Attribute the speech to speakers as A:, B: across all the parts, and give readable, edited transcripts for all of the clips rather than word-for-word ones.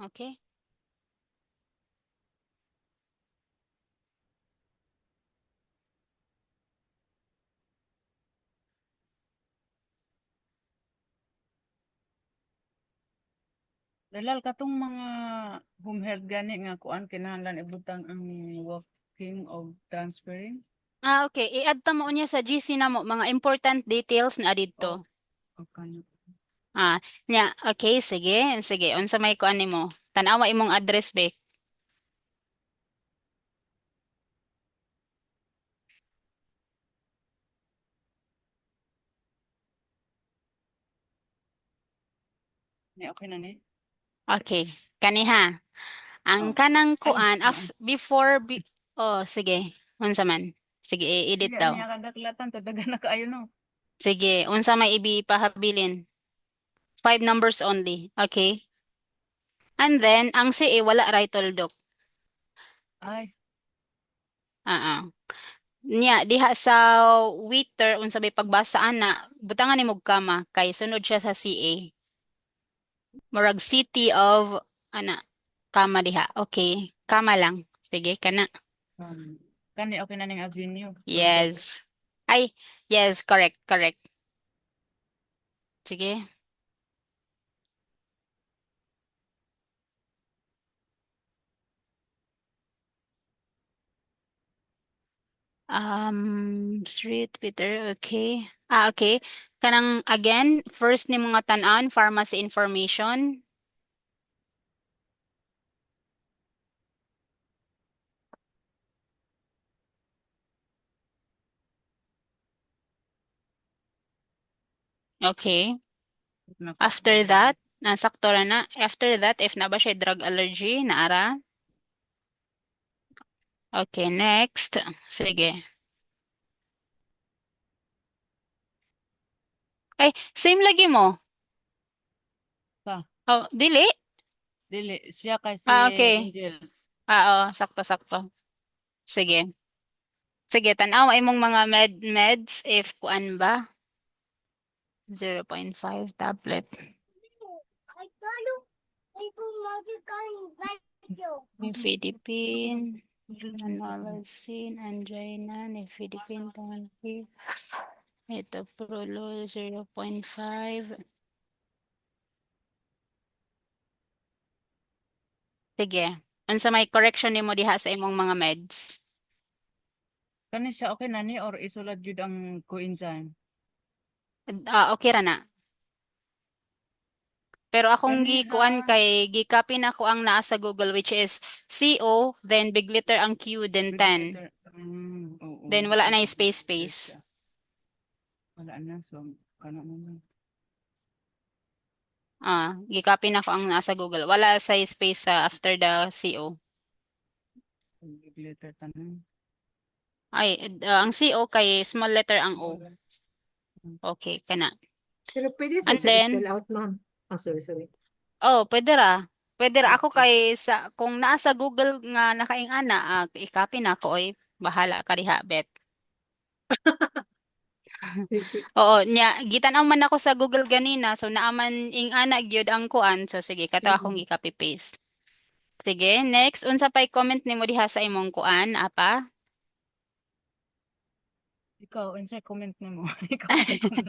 A: Okay?
B: Dalal katong mga home health gani nga kuan kinahanglan ibutang ang working of transferring.
A: Okay. I-add ta mo niya sa GC na mo mga important details na
B: O
A: didto.
B: o kanyo.
A: Nya, okay, sige. Sige, unsa may kuan nimo? Tanawa imong address back.
B: Ni okay na ni.
A: Okay. Kaniha. Ang
B: Oh.
A: kanang
B: Ay,
A: kuan before oh, sige. Unsa man? Sige, i-edit
B: dili
A: daw.
B: niya kadaklatan to daghan na kaayo no.
A: Sige, unsa may ipahabilin? Five numbers only. Okay. And then, ang CA wala right tuldok.
B: Ay,
A: Ah. Nya diha sa waiter unsa may pagbasa ana, butangan ni kama kay sunod siya sa CA. Murag City of ana kama diha. Okay, kama lang. Sige kana.
B: kani okay na ning avenue. Tuldok.
A: Yes. Ay, yes, correct, correct. Sige. Street Peter, okay. Okay. Kanang again, first ni mga tan-an, pharmacy information. Okay.
B: Nako.
A: After that, nasakto ra na. After that, if na ba siya drug allergy, naara. Okay, next. Sige. Ay, same lagi mo.
B: Sa
A: Oh, dili?
B: dili siya kay si
A: Okay.
B: Angels.
A: Oo, sakto-sakto. Sige. Sige, tanaw imong mga meds if kuan ba? 0.5 tablet. Nifedipine, naloxone, angina, nifedipine, therapy. Ito, Prolol 0.5. Sige. Unsa may correction nimo diha sa imong mga meds?
B: Kani siya okay na ni or isulad jud ang coenzyme.
A: Okay ra na. Pero akong
B: Kani
A: gikuan
B: ha.
A: kay gicopy na ko ang naa sa Google which is CO, then big letter ang Q, then
B: Big
A: 10.
B: letter. Oo.
A: Then wala na yung
B: Big
A: space
B: letter
A: space.
B: siya. Wala na. So, kana mo lang.
A: Gicopy na ko ang naa sa Google. Wala sa space sa after the CO.
B: Big letter tanan.
A: Ay, ang CO kay small letter ang O. Okay, kana.
C: Pero pwede sa
A: And
C: siya
A: then,
C: i-spell out, ma'am. Oh, sorry, sorry.
A: oh, pwede ra. Pwede ra ako
B: Okay.
A: kay sa kung naa sa Google nga nakaing ana, i-copy na ko oy. Bahala ka diha, bet. Oo, nya gitan-aw man ako sa Google ganina, so naaman ing ana gyud ang kuan. So sige, kato akong
C: Mm-mm.
A: i-copy paste. Sige, next unsa pay comment nimo diha sa imong kuan, apa?
B: Ikaw, unsay comment nimo? Ikaw unsay comment?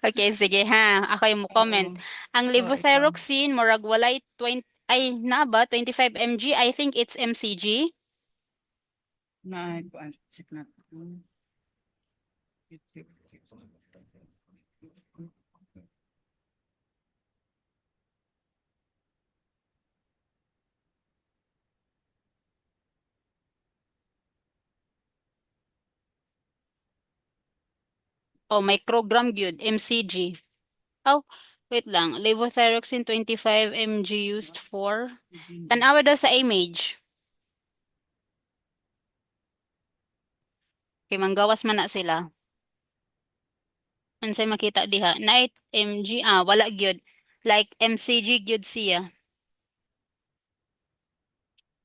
A: Okay, sige ha. Ako yung comment.
B: Oo.
A: Ang
B: Oh, ikaw.
A: levothyroxine murag walay 20 ay na ba 25 mg? I think it's MCG.
B: Na kuan check na.
A: Oh, microgram gyud, MCG. Oh, wait lang. Levothyroxine 25 mg used for tanawa daw sa image. Kay manggawas man na sila. Unsay makita diha? Night mg wala gyud. Like MCG gyud siya.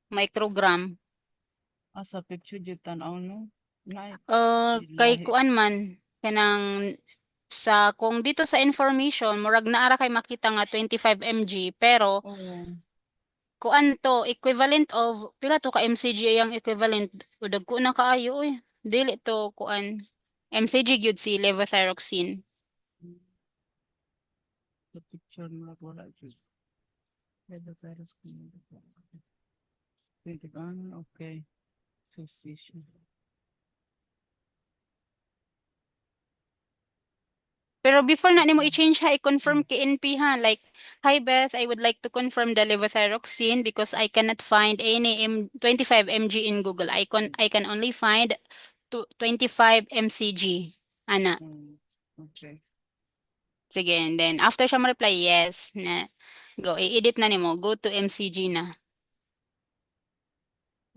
A: Microgram.
B: Asa picture jud tan-aw no. Na
A: Kay
B: lahi.
A: kuan man kanang Kung dito sa information, murag naara kay makita nga 25 mg, pero
B: Oo.
A: kuan to equivalent of pila to ka mcg ang equivalent udag ko na kaayo oy. Dili to kuan mcg gyud si levothyroxine.
B: Sa picture mo wala jud. Pero pero 21, okay. Suspicion.
A: Pero before na nimo
B: Okay.
A: i-change ha, i-confirm
B: Mm.
A: kay NP ha. Like, hi Beth, I would like to confirm the levothyroxine because I cannot find any 25 mg in Google. I can only find 25 mcg. Ana.
B: Okay.
A: Sige, and then after siya mo reply, yes, na go, i-edit na nimo, go to mcg na.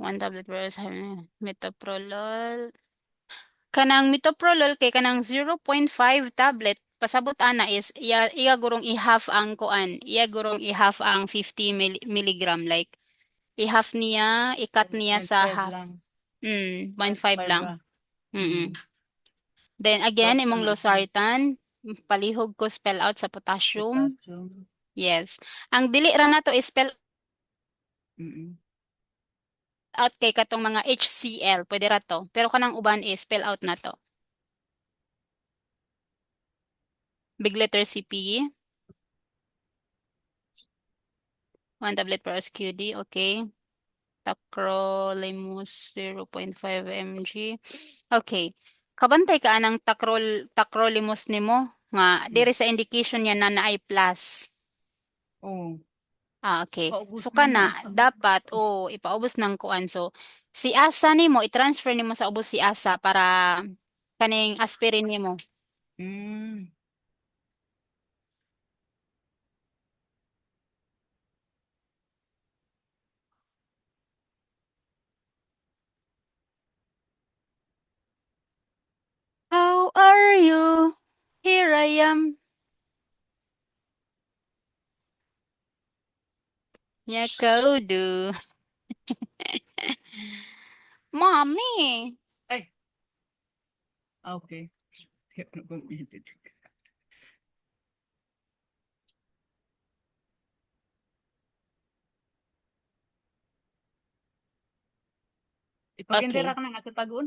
A: 1 tablet per metoprolol. Kanang metoprolol kay kanang 0.5 tablet pasabot ana is iya gurong i-half ang kuan. Iya gurong i-half ang 50 milligram like i-half niya, i-cut niya sa
B: 0.5
A: half.
B: lang.
A: 0.5
B: 0.5
A: lang.
B: ba?
A: Mm.
B: Mm.
A: Then again,
B: Sakto
A: imong
B: na siya.
A: losartan, palihog ko spell out sa potassium.
B: Potassium.
A: Yes. Ang dili ra na to is spell
B: Mm.
A: out kay katong mga HCl, pwede ra to. Pero kanang uban is spell out na to. Big letter CP, 1 tablet per SQD, okay. Tacrolimus 0.5 mg. Okay. Kabantay ka anang tacrolimus nimo nga
B: Mm.
A: diri sa indication niya na naay plus.
B: Oh,
A: Okay.
B: paubos
A: So
B: na na.
A: kana dapat ipaubos ng kuan. So si asa nimo i-transfer nimo sa ubos si asa para kaning aspirin nimo.
B: Mm.
A: How are you? Here I am. Yakaudu. Mommy.
B: Ay, okay. Hindi ko edit. Ipagindira
A: Okay.
B: ka na nakatagon?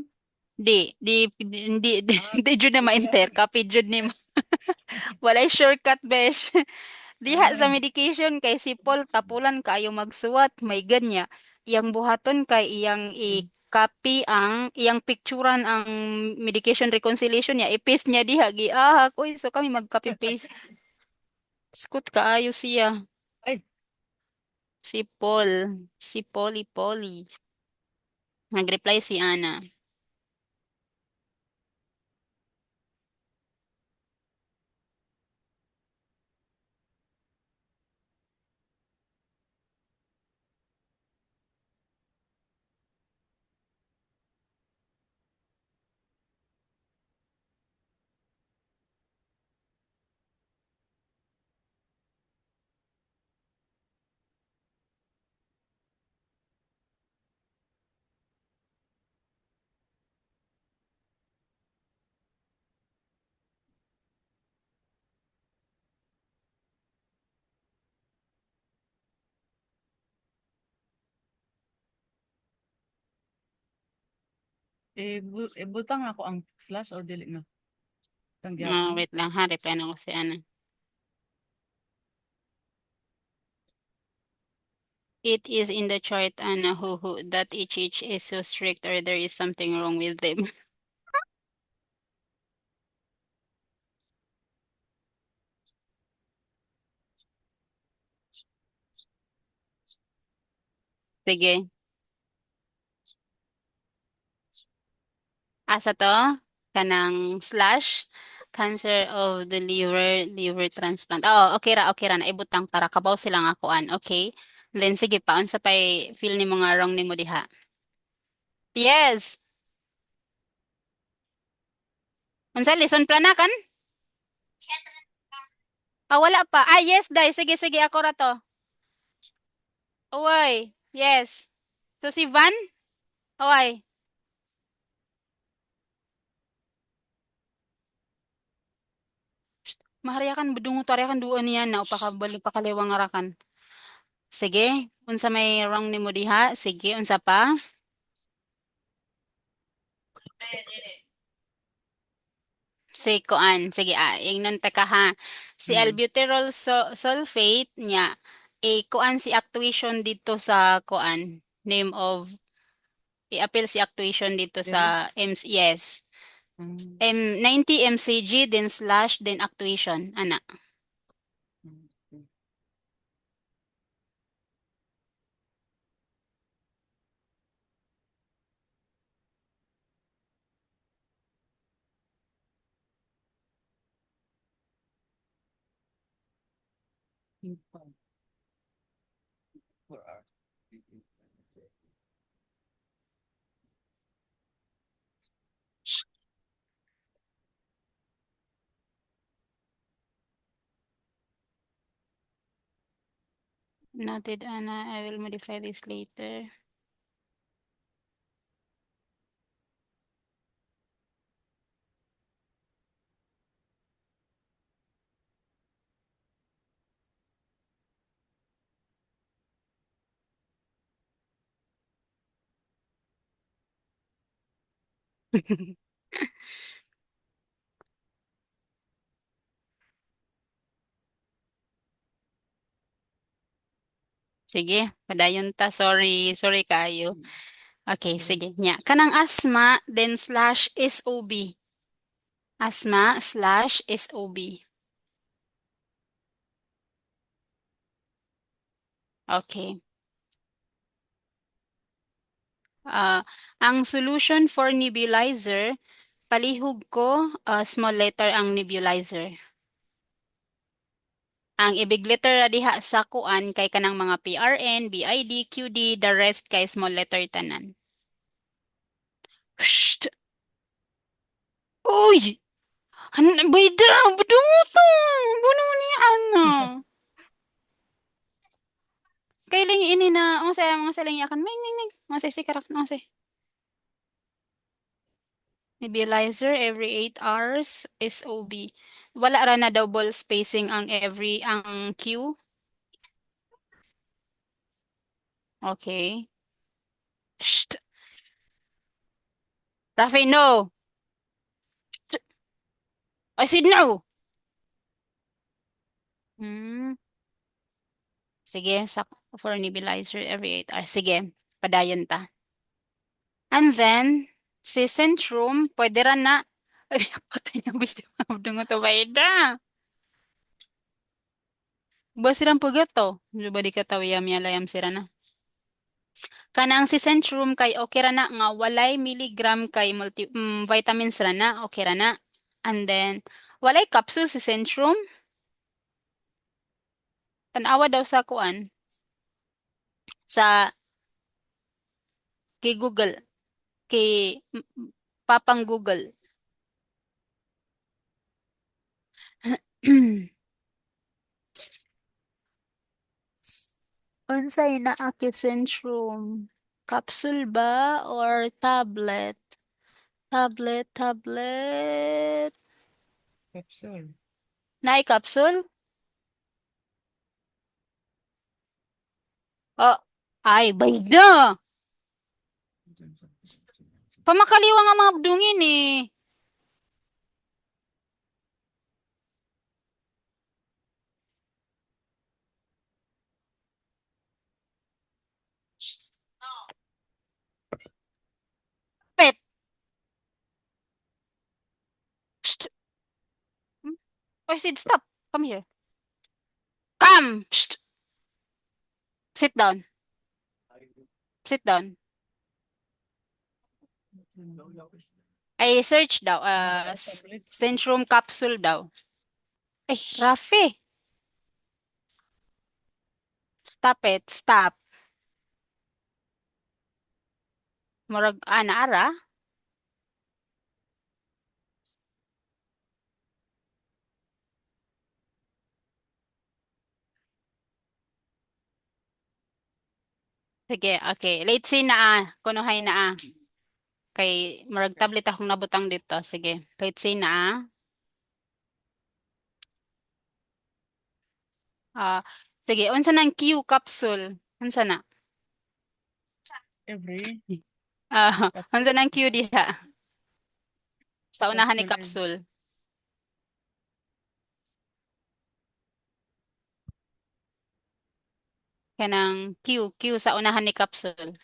A: Di,
B: Ah,
A: di jud na
B: wala.
A: ma-enter. Copy jud ni mo. Walay shortcut, besh. Diha sa
B: Ay,
A: medication kay si Paul tapulan kaayo magsuwat, may ganya. Iyang buhaton kay iyang i-copy iyang picturean ang medication reconciliation niya. I-paste niya diha giahak. Uy, so kami mag-copy paste. Skut kaayo siya.
B: ay,
A: Si Paul. Si Polly. Nag-reply si Ana.
B: ibutang ako ang slash or dili na. Ang gihapon.
A: Wait lang ha, reply na ko si Ana. It is in the chart, Ana, that HH is so strict or there is something wrong with them. Sige. Asa to? Kanang slash cancer of the liver transplant. Oh, okay ra na ibutang para kabaw silang akuan. Okay. Then sige pa unsa pay feel ni mga wrong nimo diha. Yes. Unsa lesson plan na kan? Wala pa. Yes, dai. Sige ako ra to. Oy. Yes. So si Van? Oy. Mahariyakan bedungo tariyakan duan niya na upakabali pakaliwang arakan. Sige, unsa may wrong nimo diha? Sige, unsa pa? Si kuan, sige ingnon ta ka ha. Si
B: Hmm.
A: albuterol sulfate niya, kuan si actuation dito sa kuan, name of i-appeal si actuation dito sa
B: Dili?
A: yes.
B: Hmm.
A: 90 mcg then slash then actuation ana.
B: Hmm. Info. 4 hours.
A: Noted Anna, I will modify this later. Sige, padayon ta. Sorry, sorry kayo.
B: Hmm.
A: Okay,
B: Sige.
A: sige. Nya, kanang asthma, then slash SOB. Asthma slash SOB. Okay. Ah, ang solution for nebulizer, palihog ko, small letter ang nebulizer. Ang ibig letter ra diha sa kuan kay kanang mga PRN, BID, QD, the rest kay small letter tanan. Psst! Uy! Bayda! Budungo to! Buno ni Ana. Kailing ini na, ang sa lang yakan. May, ang sa sikarak na, ang sa. Nebulizer every 8 hours, SOB. Wala ra na double spacing ang Q. Okay. Shh. Rafi, no. I said no. Hmm. Sige, for nebulizer every 8 hours. Sige, padayon ta. And then, si Centrum, pwede ra na. Ay, patay na video. Dungo to ba ida? Ba sirang pugato? Ba di ka tawiyam yalayam sira na. Kanang si Centrum kay okay ra na nga walay milligram kay vitamins ra na, okay ra na. And then, walay capsule si Centrum. Tanawa daw sa kuan. Sa kay Google. Kay Papang Google. Unsay naa kay Centrum? Capsule ba or tablet? Tablet.
B: Capsule.
A: Naay capsule? Oh, ay, bayda! Pamakaliwa nga mga dungin eh. Pet. Psst. I said, stop. Come here. Come. Psst. Sit down. Sit down. Ay, search daw.
B: Tablet.
A: Centrum capsule daw. Ay, Rafi. Stop it. Stop. Murag, ara. Sige, okay. Late scene na Kunuhay na Kay, murag tablet akong nabutang dito. Sige. Late scene na Ah, sige, unsa nang Q capsule? Unsa na?
B: Every
A: Unsa
B: capsule,
A: nang Q diha? Sa unahan ni
B: capsule is
A: capsule. Kanang Q sa unahan ni capsule.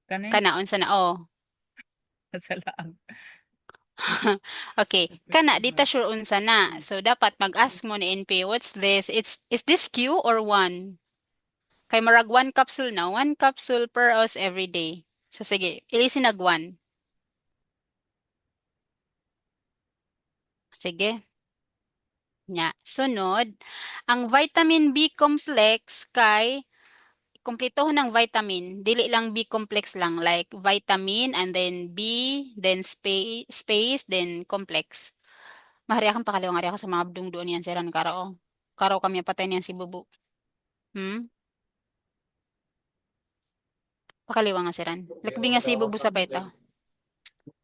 B: kani
A: Kana unsa na? Oh.
B: sa laag.
A: Okay, kana dita sure unsa na. So dapat mag-ask mo ni NP, what's this? Is this Q or 1? Kay marag 1 capsule na, 1 capsule per us every day. So sige, ilisin nag 1. Sige. Nya, sunod, ang vitamin B complex kay kumpletohon ng vitamin, dili lang B complex lang like vitamin and then B, then space, then complex. Mahari akong pakaliwa nga ako sa mga abdong doon yan siran karao. Karaw kami patay niyan si Bubu. Hmm? Pakaliwa nga siran. Lakbi nga si Bubu sa peta.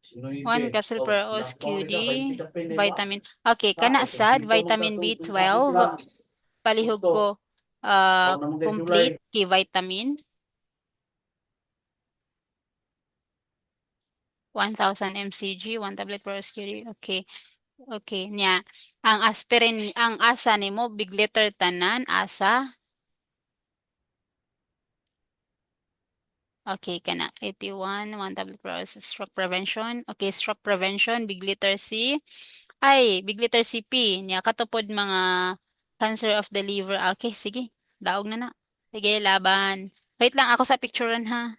A: 1 capsule per os QD, vitamin. Okay, kana sad, vitamin B12, palihog ko complete kay vitamin. 1,000 mcg, 1 tablet per os QD. Okay. Okay, nya. Ang aspirin, ang asa nimo big letter tanan, asa. Okay, kana 81, 1 tablet per os, stroke prevention. Okay, stroke prevention, big letter C. Ay, big letter CP. Nya katupod mga cancer of the liver. Okay, sige. Daog na na. Sige, laban. Wait lang ako sa picturean ha.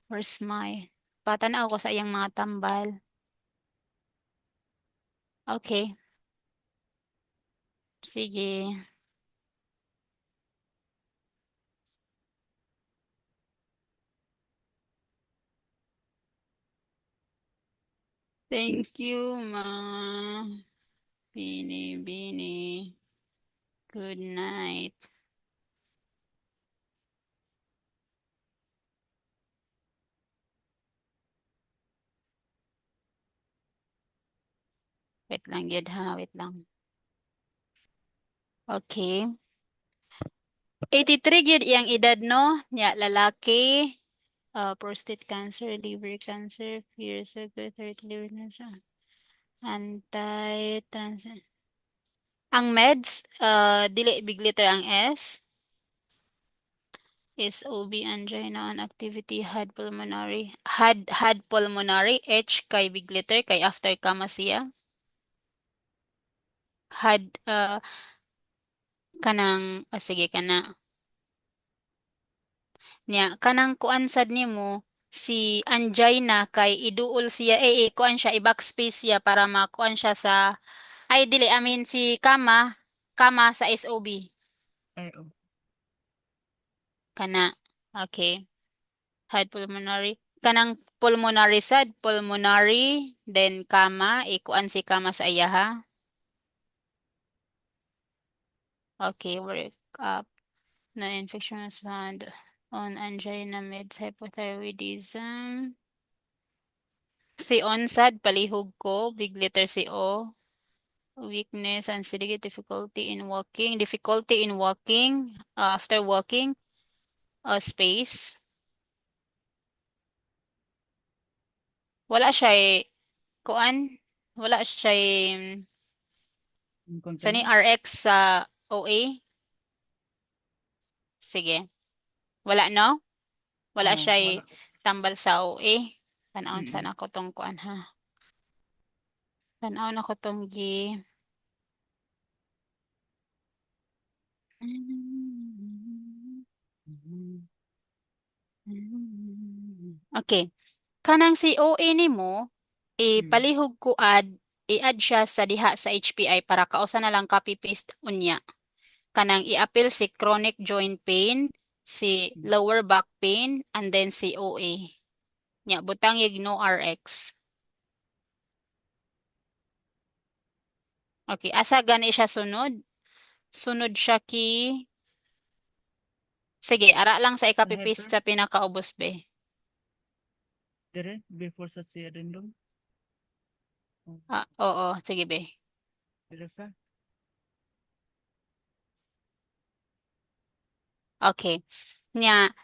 A: Where's my? Patanaw ko sa iyang mga tambal. Okay, sige. Thank you, ma. Bini, bini. Good night. Wait lang, yun ha. Wait lang. Okay. 83 yun iyang edad, no? Ya, lalaki. Prostate cancer, liver cancer, years ago, third liver cancer. Anti-trans... Ang meds, dili big letter ang S. Is OB angina on activity had pulmonary H kay big letter kay after kama siya. Had kanang sige kana nya kanang kuan sad nimo si angina kay iduol siya kuan siya i-backspace siya para makuan siya sa ay dili I mean si kama sa SOB
B: Ay, oh.
A: kana okay had pulmonary kanang pulmonary sad pulmonary then kama ikuan si kama sa iyaha okay work up no infection was found on angina meds hypothyroidism si ONSAD, palihog ko, big letter si O. Weakness, anxiety, difficulty in walking, after walking, space. Wala siya kuan, wala siya sa ni
B: Incontinence.
A: RX sa OA. Sige, wala no? Wala
B: Oh,
A: siya
B: wala.
A: tambal sa OA. Tanawon
B: Mm-mm.
A: sana ko tong kuan ha. Tanawon ako tong gi. Okay. Kanang si OA nimo,
B: Mm.
A: palihog ko i-add siya sa diha sa HPI para kausa na lang copy paste unya. Kanang i-appeal si chronic joint pain, si
B: Mm.
A: lower back pain, and then si OA. Nya, butang yung no RX. Okay, asa gani siya sunod? Sunod siya sige, ara lang sa
B: Sa
A: i-copy paste
B: hyper,
A: sa pinakaubos be.
B: dire, before sa si addendum. Oh,
A: Oo, sige be.
B: dire sa
A: Okay. Nya,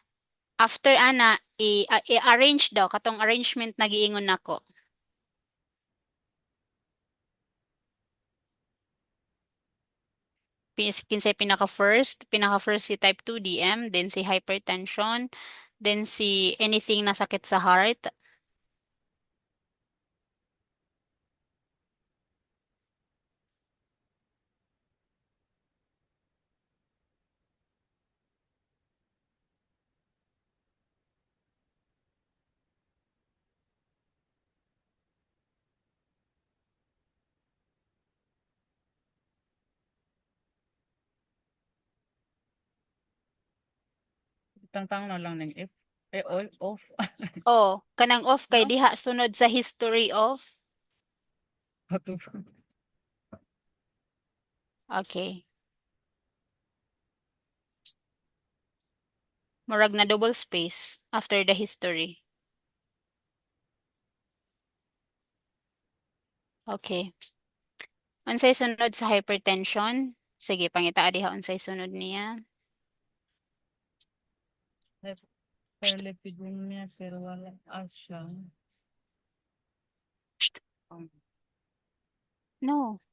A: after ana, i-arrange daw, katong arrangement na giingon nako. Kinsay pinaka-first si type 2 DM, then si hypertension, then si anything na sakit sa heart.
B: Tangtang na lang ng if. Off.
A: Oh, kanang off kay
B: No?
A: diha sunod sa history of.
B: Pato.
A: Okay. Murag na double space after the history. Okay. Unsay sunod sa hypertension? Sige, pangita diha unsay sunod niya.
B: Hyperlipidemia, pero wala asya.
A: Psst.
B: Um,
A: No.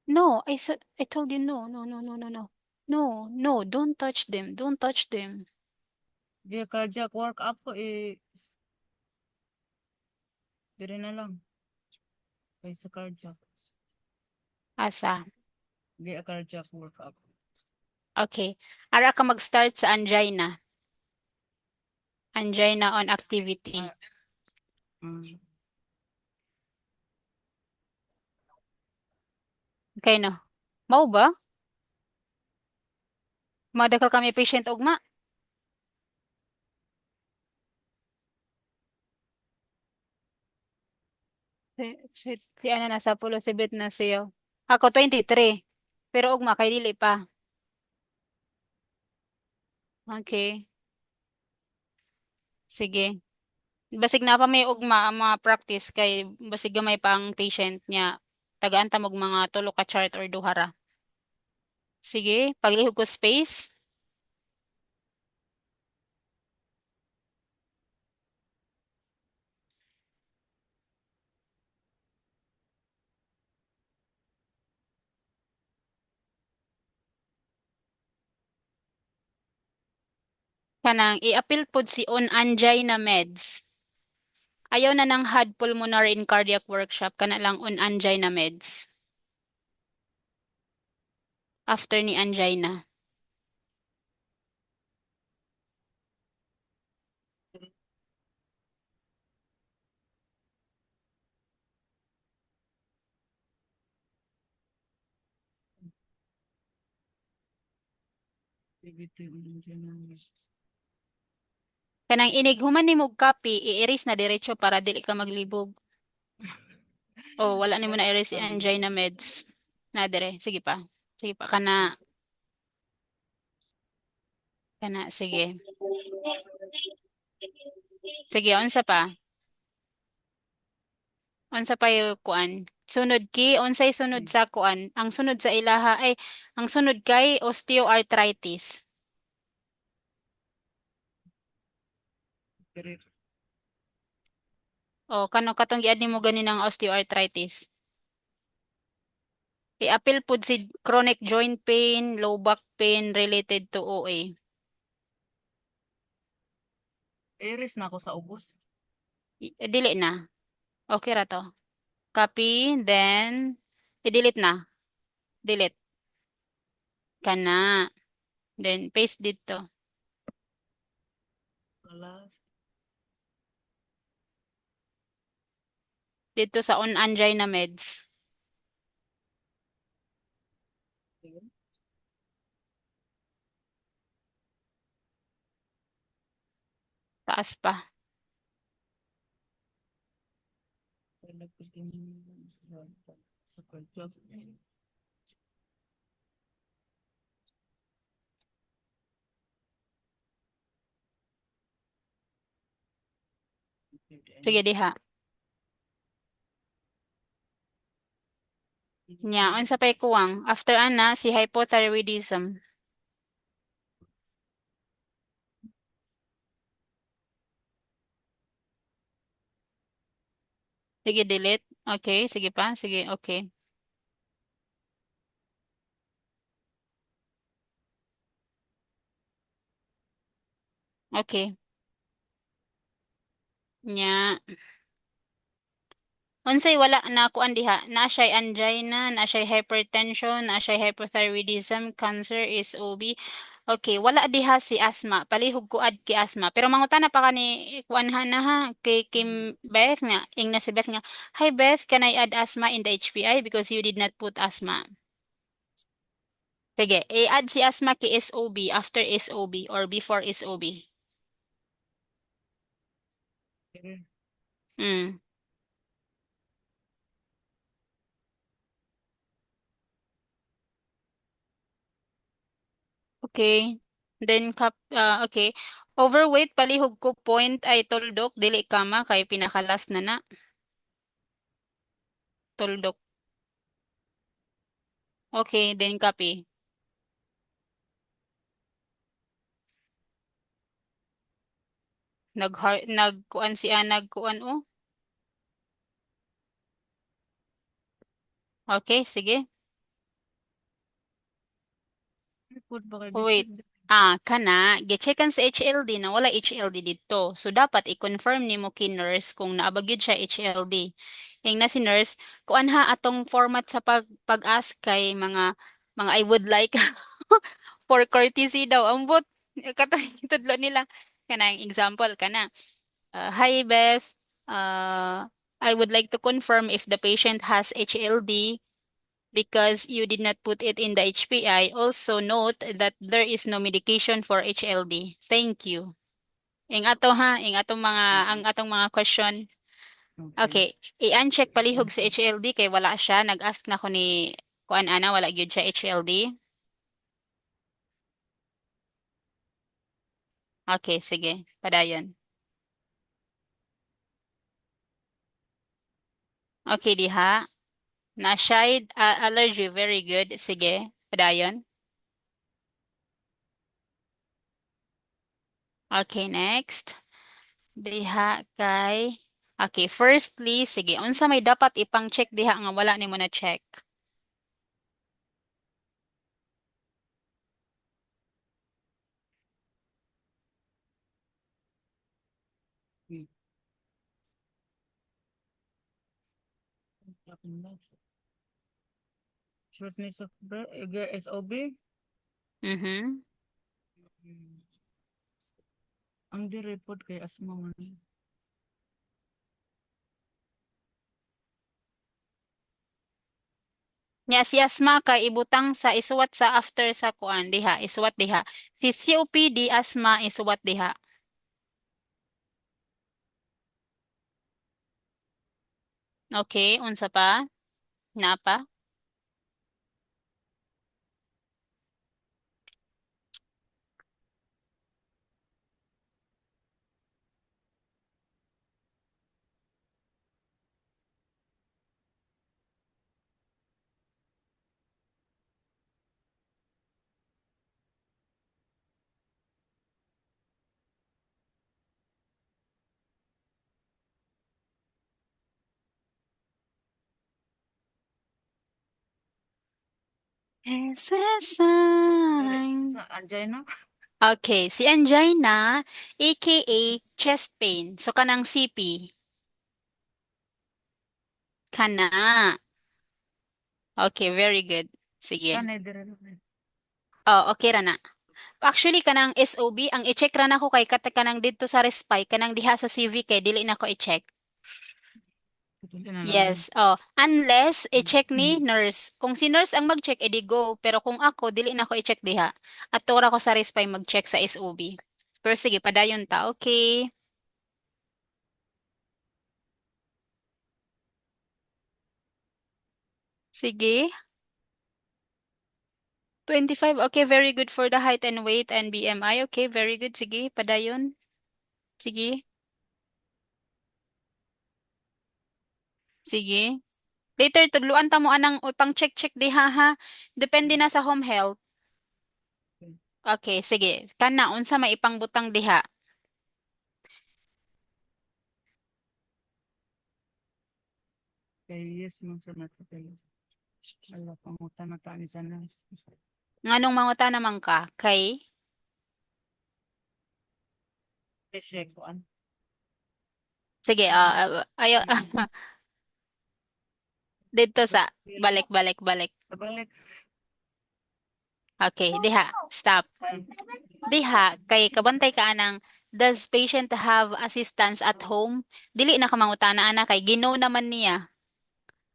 A: No, I told you no, no, no, no, no, no. No, no, don't touch them. Don't touch them.
B: Di cardiac work up ko dire na lang. Kay sa cardiac.
A: Asa.
B: Di cardiac work up.
A: Okay. Ara ka mag-start sa angina. Angina on activity.
B: Mm.
A: Okay no. Mao ba? Madakal kami patient ugma. Si ano na sa pulo si Bet na siya. Ako 23. Pero ugma kay dili pa. Okay. Sige. Basig na pa may ugma ang mga practice kay basig gamay pa ang patient niya. Tagaan ta mag mga tulo ka chart or duhara. Sige, paglihog ko space. Kanang i-appeal pod si on angina meds. Ayaw na ng HUD pulmonary and cardiac workshop kana lang on angina meds. After ni angina.
B: Activity on general.
A: Kanang inig human nimog copy, i-erase na diretso para dili ka maglibog. Oh, wala nimo
B: Wala
A: na erase si
B: pa.
A: angina meds. Na dire, sige pa. Sige pa kana sige. Sige, unsa pa? Unsa pa yung kuan? Sunod unsay sunod sa kuan? Ang sunod sa ilaha ay ang sunod kay osteoarthritis.
B: Dire.
A: O kano katong giad nimo ganinang osteoarthritis? I-appeal pud si chronic joint pain, low back pain related to OA.
B: Iris na ako sa ubos.
A: Dili na. Okay ra to. Copy, then i-delete na. Delete. Kana. Then paste dito.
B: Wala.
A: Dito sa on angina meds.
B: Sige.
A: Taas pa.
B: Hyperlipidemia sa cardiac.
A: Sige diha. Nya, unsa pay kuwang? After ana si hypothyroidism. Sige, delete. Okay, sige pa. Sige, okay. Okay. Nya. Unsay wala na kuan diha. Na siya'y angina, na siya'y hypertension, na siya'y hypothyroidism, cancer, SOB. Okay, wala diha si asthma. Palihog kuad ki asthma. Pero mangutana pa kani kuan na ha kay Kim Beth nga, ing na si Beth nga, "Hi Beth, can I add asthma in the HPI because you did not put asthma?" Sige, i-add si asthma kay SOB after SOB or before SOB.
B: Sige.
A: Mm. Okay. Then okay. Overweight palihog ko point ay tuldok dili kama kay pinakalas na na tuldok. Okay, then copy. Nagkuan siya nagkuan oh. Okay, sige.
B: Report ba kay
A: Wait.
B: bisig?
A: Kana, gi-checkan sa HLD na wala HLD dito. So, dapat i-confirm ni mo ki nurse kung naabagyod siya HLD. Yung na si nurse, kuan ha atong format sa pag-ask kay mga I would like for courtesy daw. Ambot, katudlo nila. Kana, yung example, kana. Hi, Beth. I would like to confirm if the patient has HLD because you did not put it in the HPI. Also note that there is no medication for HLD. Thank you. Ing ato ha, ing atong mga ang atong mga question.
B: Okay.
A: Okay, i-uncheck palihog sa HLD kay wala siya. Nag-ask na ko ni kuan ana wala gyud siya HLD. Okay, sige. Padayon. Okay, diha. Na shade allergy very good. Sige. Padayon. Okay, next. Diha kay Okay, firstly, sige, unsa may dapat ipang check diha nga wala nimo na check.
B: Hmm. Shortness of breath, SOB.
A: Mhm.
B: Hmm. Ang di-report kay asma man.
A: Nya si asma kay ibutang sa isuwat sa after sa kuan diha, isuwat diha. Si COPD asma isuwat diha. Okay, unsa pa? Napa? It's a
B: Dali.
A: sign.
B: Sa angina.
A: Okay, si angina, aka chest pain. So kanang CP. Kana. Okay, very good. Sige.
B: Kanay dire.
A: Oh, okay ra na. Actually, kanang SOB, ang i-check ra na ko kay kanang dito sa respy, kanang diha sa CV kay dili na ko i-check.
B: Tutusin na lang mo.
A: Yes. Oh, unless i-check ni nurse. Kung si nurse ang mag-check, edi go. Pero kung ako, dili na ko i-check diha. At tura ko sa respy mag-check sa SOB. Pero sige, padayon ta. Okay. Sige. 25. Okay, very good for the height and weight and BMI. Okay, very good. Sige, padayon. Sige. Sige. Later, tudluan ta mo anang pang check-check diha ha. Depende na sa home health. Okay, sige. Kana, unsa may ipangbutang diha.
B: Kay yes mo sa mata kay wala pangutan na tani sa nas.
A: Nganong manguta naman ka? Kay?
B: Kasi kuan.
A: Sige, ayo, dito sa, balik, balik, balik.
B: Kabalik.
A: Okay, diha, stop. Diha, kay kabantay ka anang, does patient have assistance at home? Dili na ka mangutana ana kay gino naman niya.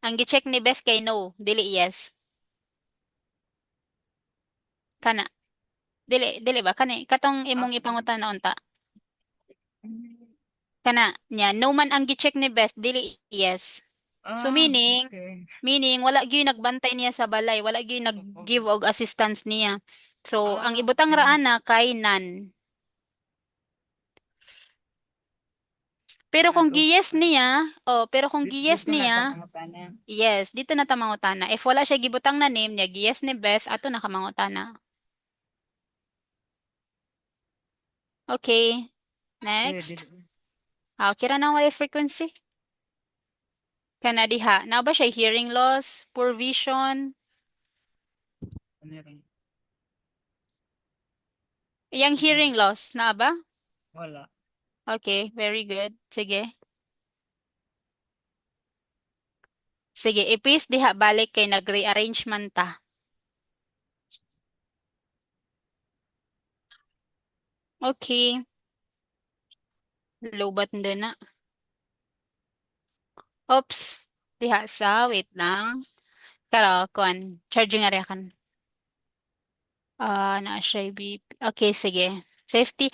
A: Ang gi-check ni Beth kay no, dili yes. Kana, dili ba kani katong imong ipangutana unta. Kana nya no man ang gi-check ni Beth, dili yes. So
B: Ah, okay.
A: meaning wala gyud nagbantay niya sa balay, wala gyud nag-give og assistance niya. So ang ibutang
B: Okay.
A: raana kay none. Pero kung
B: Nado.
A: gi-yes niya, pero kung gi-yes
B: Dito na
A: niya,
B: ta pangutana.
A: yes, dito na ta mangutana. If wala siya gibutang na name niya, gi-yes ni Beth, ato na ka mangutana. Okay, next.
B: Dili.
A: Kira na wala frequency. Kana diha, na ba siya hearing loss, poor vision?
B: Ano rin?
A: Iyang hearing loss, na ba?
B: Wala.
A: Okay, very good. Sige. Sige, ipis diha balik kay nag-rearrange man ta. Okay. Lobat na na. Oops. Diha sa, wait lang. Karo, kuan. Charging area kan. Na siya BP. Okay, sige. Safety.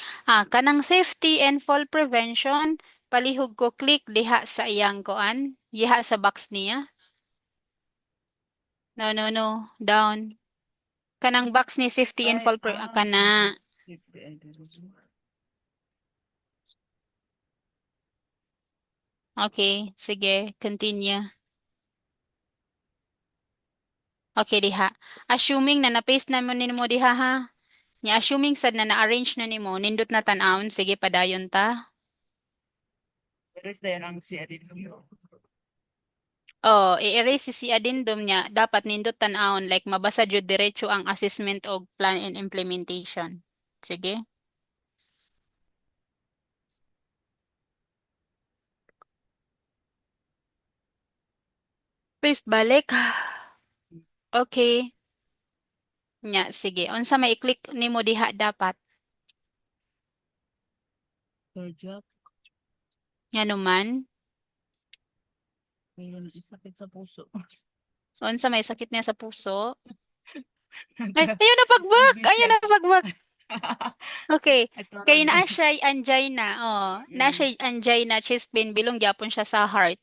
A: Kanang safety and fall prevention. Palihog ko click diha sa iyang kuan. Diha sa box niya. No, no, no. Down. Kanang box ni safety and
B: Ay,
A: fall kana.
B: safety and tourism.
A: Okay, sige. Continue. Okay, diha. Assuming na na-paste na mo nimo diha ha. Nya assuming sad na na-arrange na nimo, nindot na tan-awon, sige padayon ta.
B: There is na yan ang si Adilio.
A: I-erase si addendum niya, dapat nindot tan-awon like mabasa jud diretso ang assessment og plan and implementation. Sige. Paste balik. Okay. Nya sige. Unsa may i-click nimo diha dapat?
B: Surgeon.
A: Nya naman.
B: Mayroon sakit sa puso.
A: Unsa may sakit niya sa puso? Ay, ayun na pagbak. Ayun na pagbak. Okay.
B: Ito
A: Kay
B: lang.
A: naa siya angina. Naa siya angina, chest pain, bilong gyapon siya sa heart.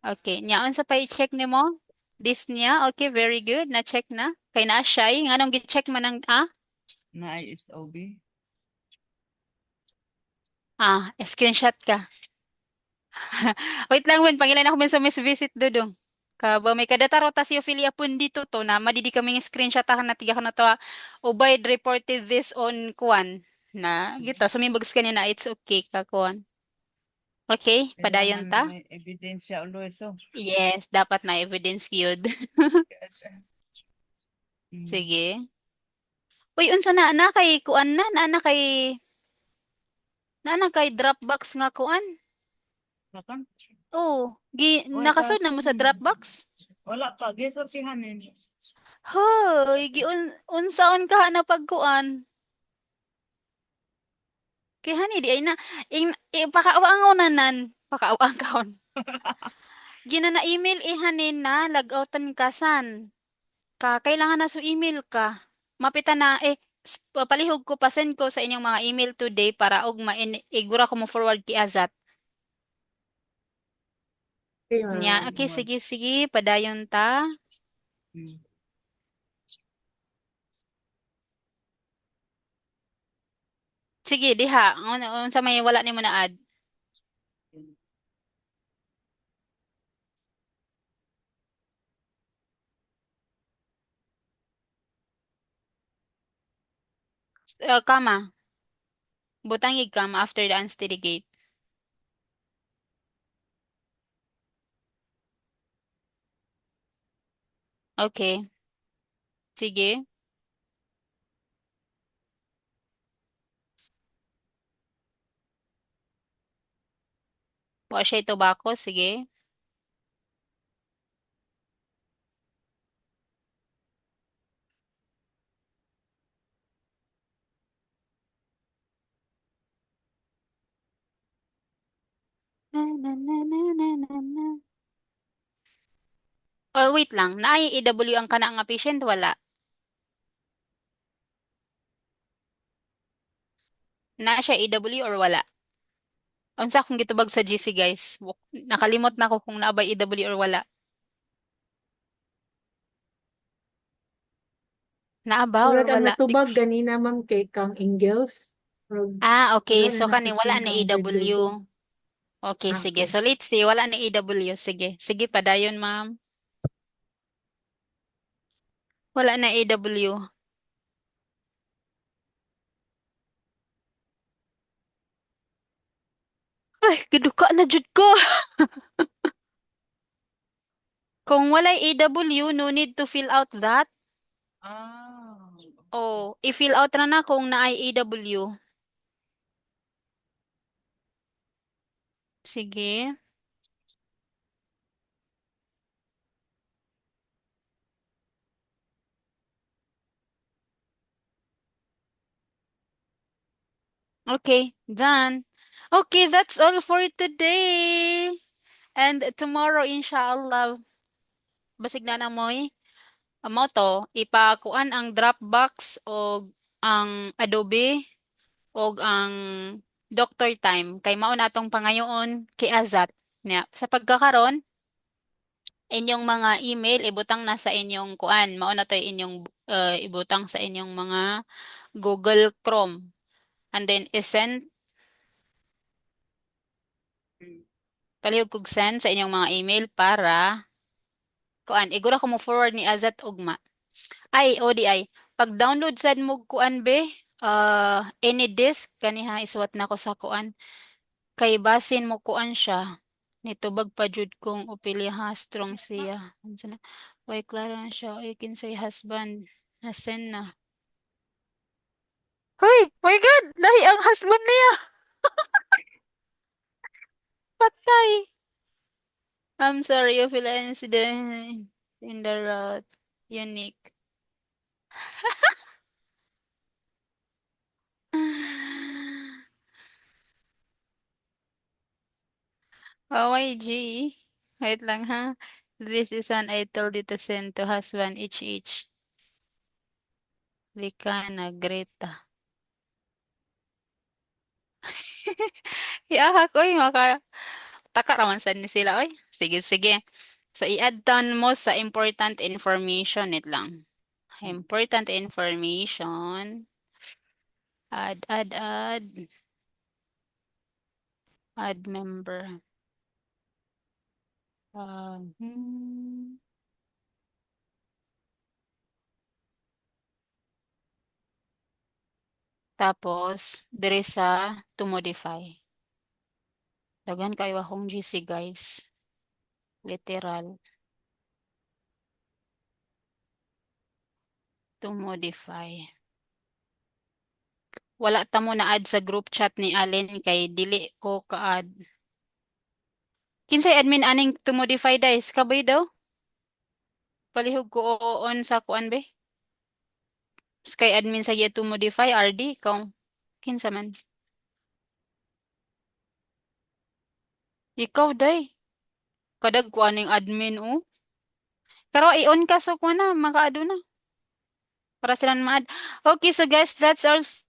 A: Okay. Nya unsa pa i-check nimo? Dyspnea. Okay, very good. Na-check na. Kay naa siya. Nganong gi-check man ang
B: Na ISOB.
A: Screenshot ka. Wait lang man, pangilan ako man sa miss visit dudong. Kaba may kadataro ta si Ophelia pun dito to na madidi kaming screenshot na tiga ka na to. Ubayd reported this on Kuan. Na, gita, sumimbags kanina, it's okay ka Kuan. Okay, padayon
B: Kailangan
A: ta?
B: may ebidensya ulo so.
A: Yes, dapat na evidence yun.
B: Mm.
A: Sige. Uy, unsa na kay Kuan na kay Dropbox nga Kuan?
B: Sakon?
A: Oh,
B: Oy,
A: nakasud na mo sa Dropbox?
B: wala pa. Gisortihanin.
A: Hoy, unsaon ka na pagkuan? Kay hani di ay na pakaawangaw nanan, pakaawangkaon. Gina na email hanin na logoutan ka san. Kailangan na sa email ka. Mapita na palihog ko send ko sa inyong mga email today para og igura ko mo forward ki Azat.
C: Okay,
A: Nya,
C: ma'am.
A: okay, sige, sige, padayon ta.
B: Mm.
A: Sige, diha. Unsa may wala nimo na add? Kama. Butangig kama after the unsteady gate. Okay. Sige. Wa siya tobacco. Sige. Na, na, na, na, na, na, na. Oh, wait lang. Naay EW ang kana nga patient? Wala. Na siya EW or wala? Unsa akong gitubag sa GC guys? Nakalimot na ako kung naabay EW or wala. Naaba or
C: Murag ang
A: wala?
C: natubag ganina ma'am kay Kang Ingels. Murag
A: Ah, okay.
C: wala
A: So
C: na
A: kani wala
C: na-question
A: na
C: kang
A: EW.
C: grade.
A: Okay, sige.
C: Okay.
A: So let's see. Wala na EW. Sige. Sige, padayon, ma'am. Wala na EW. Ay, giduka na jud ko. Kung wala EW, no need to fill out that.
B: Okay.
A: Oh, i-fill out ra na kung naay EW. Sige. Okay, done. Okay, that's all for today. And tomorrow, inshallah, basig na na mo'y amo to, ipakuan ang Dropbox o ang Adobe o ang Doctor Time. Kay mao na atong pangayoon kay Azat. Nya, sa pagkakaron, inyong mga email, ibutang na sa inyong kuan. Mao na to inyong ibutang sa inyong mga Google Chrome. And then, isend,
B: Mm.
A: palihog kog send sa inyong mga email para kuan, igura ko mo forward ni Azat ugma. Ay, ODI. Pag-download sad mo kuan be, any disk kaniha isuwat na ko sa kuan. Kay basin mo kuan siya. Nitubag pa jud kong upili ha strong siya. Unsa na? Why klaro na siya. I can say husband. Nasen na. Hoy! My God! Lahi ang husband niya! Patay! I'm sorry if you incident in the route. Unique. OYG. Wait lang ha. This is one I told you to send to husband each. Likana, Greta. Iahak, oy, taka raman sad ni sila, oy. Sige, sige. So, i-add down mo sa important information. It lang. Important information. Add. Add member. Hmm. Tapos, dire sa to modify. Dagan kayo akong GC, guys. Literal. To modify. Wala ta mo na-add sa group chat ni Allen kay dili ko ka-add. Kinsay admin aning to modify dice kabay daw? Palihog ko on sa kuan be. Sky admin sa to modify RD ikaw. Kinsa man? Ikaw day. Kadag ko aning admin o. Pero i-on ka sa kuan na maka-add na para sila na ma-add. Okay, so guys, that's all